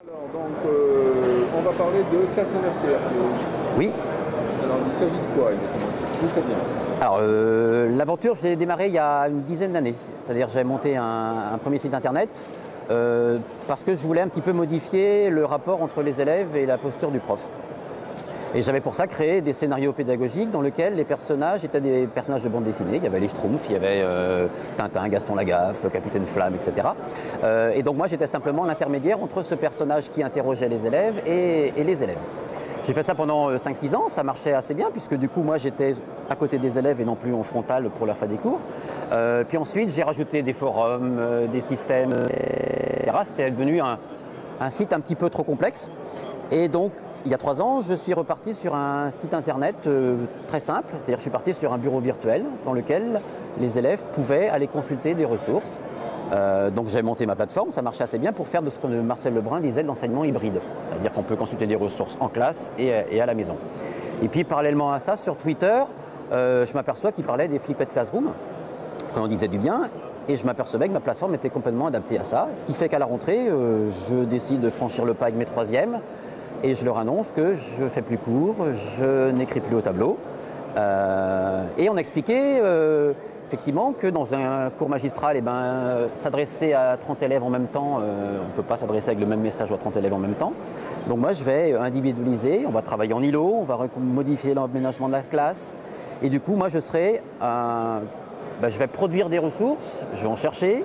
Alors, on va parler de classe inversée a priori. Oui. Alors, il s'agit de quoi exactement? D'où ça vient? Alors, l'aventure, je l'ai démarrée il y a une dizaine d'années. C'est-à-dire, j'ai monté un premier site internet parce que je voulais un petit peu modifier le rapport entre les élèves et la posture du prof. Et j'avais pour ça créé des scénarios pédagogiques dans lesquels les personnages étaient des personnages de bande dessinée. Il y avait les Schtroumpfs, il y avait Tintin, Gaston Lagaffe, Capitaine Flamme, etc. Et donc moi j'étais simplement l'intermédiaire entre ce personnage qui interrogeait les élèves et les élèves. J'ai fait ça pendant 5-6 ans, ça marchait assez bien puisque du coup moi j'étais à côté des élèves et non plus en frontal pour leur faire des cours. Puis ensuite j'ai rajouté des forums, des systèmes, etc. C'était devenu un site un petit peu trop complexe. Et donc, il y a 3 ans, je suis reparti sur un site internet très simple. C'est-à-dire, je suis parti sur un bureau virtuel dans lequel les élèves pouvaient aller consulter des ressources. Donc, j'ai monté ma plateforme, ça marchait assez bien pour faire de ce que Marcel Lebrun disait l'enseignement hybride. C'est-à-dire qu'on peut consulter des ressources en classe et à la maison. Et puis, parallèlement à ça, sur Twitter, je m'aperçois qu'il parlait des flipped classroom, qu'on en disait du bien. Et je m'apercevais que ma plateforme était complètement adaptée à ça. Ce qui fait qu'à la rentrée, je décide de franchir le pas avec mes 3e. Et je leur annonce que je ne fais plus cours, je n'écris plus au tableau. Et on expliquait effectivement que dans un cours magistral, s'adresser à 30 élèves en même temps, on ne peut pas s'adresser avec le même message à 30 élèves en même temps. Donc moi, je vais individualiser, on va travailler en îlot, on va modifier l'aménagement de la classe. Et du coup, moi, je vais produire des ressources, je vais en chercher,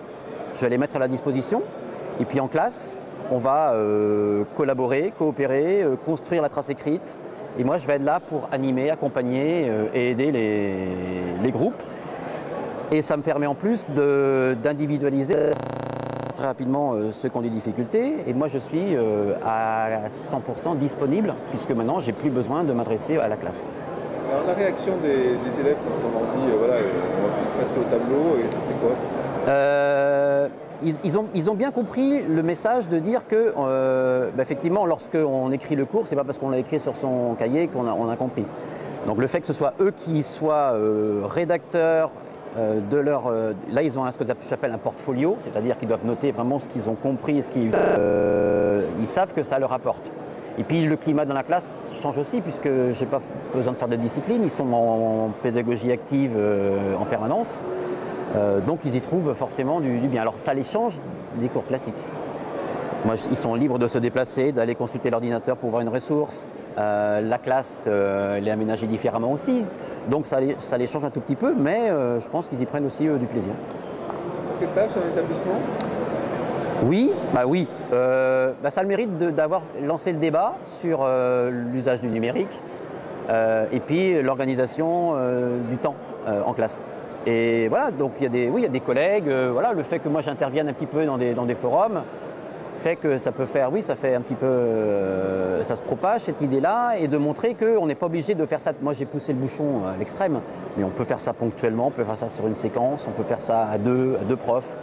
je vais les mettre à la disposition. Et puis en classe, on va collaborer, coopérer, construire la trace écrite. Et moi, je vais être là pour animer, accompagner et aider les groupes. Et ça me permet en plus d'individualiser très rapidement ceux qui ont des difficultés. Et moi, je suis à 100% disponible, puisque maintenant, je n'ai plus besoin de m'adresser à la classe. Alors, la réaction des élèves quand on leur dit voilà, on va plus passer au tableau, et ça, c'est quoi? Ils ont bien compris le message de dire que, effectivement, lorsqu'on écrit le cours, c'est pas parce qu'on l'a écrit sur son cahier qu'on a compris. Donc le fait que ce soit eux qui soient rédacteurs de leur... là, ils ont ce que j'appelle un portfolio, c'est-à-dire qu'ils doivent noter vraiment ce qu'ils ont compris et ce qu'ils... ils savent que ça leur apporte. Et puis le climat dans la classe change aussi, puisque je n'ai pas besoin de faire de discipline, ils sont en pédagogie active en permanence. Donc ils y trouvent forcément du bien. Alors ça les change des cours classiques. Moi, ils sont libres de se déplacer, d'aller consulter l'ordinateur pour voir une ressource. La classe elle est aménagée différemment aussi. Donc ça les change un tout petit peu, mais je pense qu'ils y prennent aussi du plaisir. Quelle tâche dans l'établissement? Oui, oui. Ça a le mérite d'avoir lancé le débat sur l'usage du numérique et puis l'organisation du temps en classe. Et voilà, donc il y a des collègues, voilà, le fait que moi j'intervienne un petit peu dans des forums fait que ça peut faire, oui, ça fait un petit peu, ça se propage cette idée-là, et de montrer qu'on n'est pas obligé de faire ça. Moi j'ai poussé le bouchon à l'extrême, mais on peut faire ça ponctuellement, on peut faire ça sur une séquence, on peut faire ça à deux profs.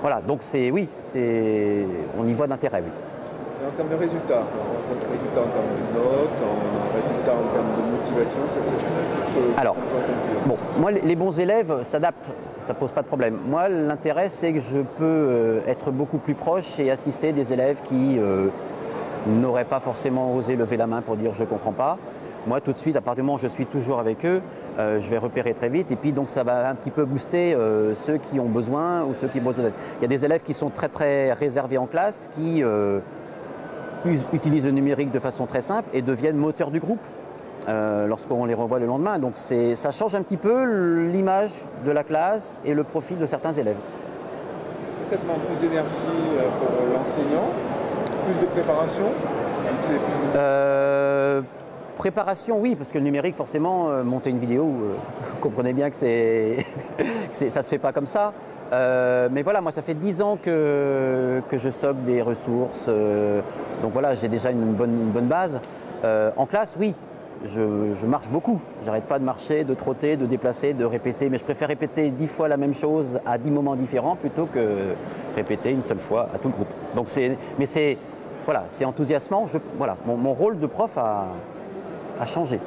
Voilà, donc on y voit d'intérêt, oui. Et en termes de résultats, résultats en termes de notes, résultats en termes de motivation, qu'est-ce que... Alors, bon, moi les bons élèves s'adaptent, ça ne pose pas de problème. Moi l'intérêt c'est que je peux être beaucoup plus proche et assister des élèves qui n'auraient pas forcément osé lever la main pour dire je ne comprends pas. Moi tout de suite, à partir du moment où je suis toujours avec eux, je vais repérer très vite et puis donc ça va un petit peu booster ceux qui ont besoin ou ceux qui ont besoin d'aide. Il y a des élèves qui sont très très réservés en classe, qui utilisent le numérique de façon très simple et deviennent moteurs du groupe lorsqu'on les revoit le lendemain. Donc ça change un petit peu l'image de la classe et le profil de certains élèves. Est-ce que ça demande plus d'énergie pour l'enseignant, plus de préparation Préparation, oui, parce que le numérique, forcément, monter une vidéo, vous comprenez bien que ça ne se fait pas comme ça. Mais voilà, moi, ça fait 10 ans que je stocke des ressources. Donc voilà, j'ai déjà une bonne base. En classe, oui, je marche beaucoup. J'arrête pas de marcher, de trotter, de déplacer, de répéter. Mais je préfère répéter 10 fois la même chose à 10 moments différents plutôt que répéter une seule fois à tout le groupe. Donc c'est enthousiasmant. Voilà, mon rôle de prof a changé.